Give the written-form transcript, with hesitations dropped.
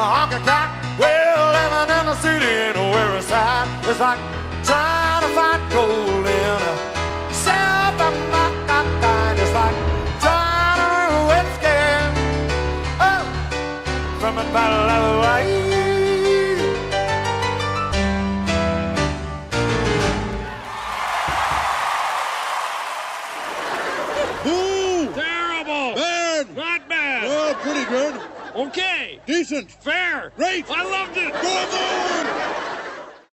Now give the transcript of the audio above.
honky tonk. Well, living in the city ain't nowhere aside. It's like trying to find gold in a self-kind. It's like trying to run whiskey from a bottle of wine. Terrible! Bad! Not bad! Oh, pretty good. Okay! Decent. Fair! Great. I loved it! Go on!